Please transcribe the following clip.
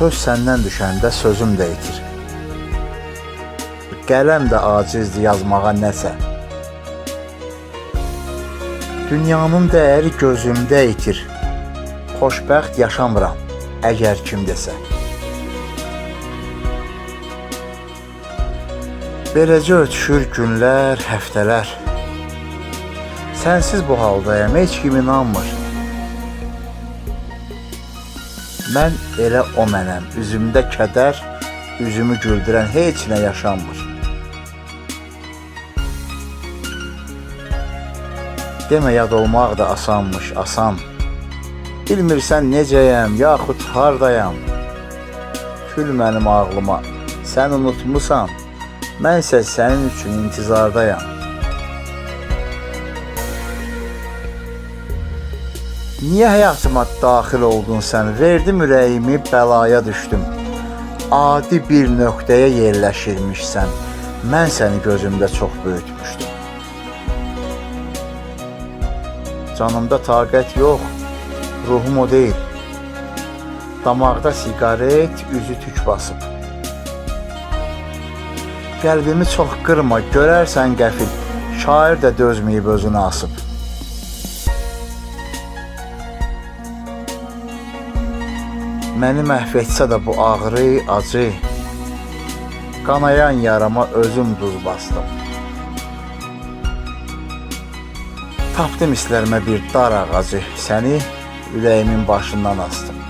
Söz səndən düşəndə sözüm də itir. Qələm də acizdir yazmağa nəsə. Dünyanın dəyəri gözümdə itir. Xoşbəxt yaşamıram, əgər kim desə. Beləcə ötüşür günlər, həftələr. Sənsiz bu haldayam, heç kim inanmır. Mən elə o mənəm, üzümdə kədər, üzümü güldürən heç nə yaşanmır. Demə yad olmaq da asanmış, asan. Bilmirsən necəyəm, yaxud hardayam. Kül mənim ağlıma, sən unutmusan, mənsə sənin üçün intizardayam. Niyə həyatıma daxil oldun sən? Verdim ürəyimi, bəlaya düşdüm. Adi bir nöqtəyə yerləşirmişsən. Mən səni gözümdə çox böyütmüşdüm. Canımda taqət yox, ruhum o deyil. Damaqda siqaret, üzü tük basıb. Qəlbimi çox qırma, görərsən qəfil, şair də dözməyib özünü asıb. Məni məhv etsə də bu ağrı, acı, qanayan yarama özüm duz bastım. Tapdım hislərimə bir dar ağacı, səni ürəyimin başından astım.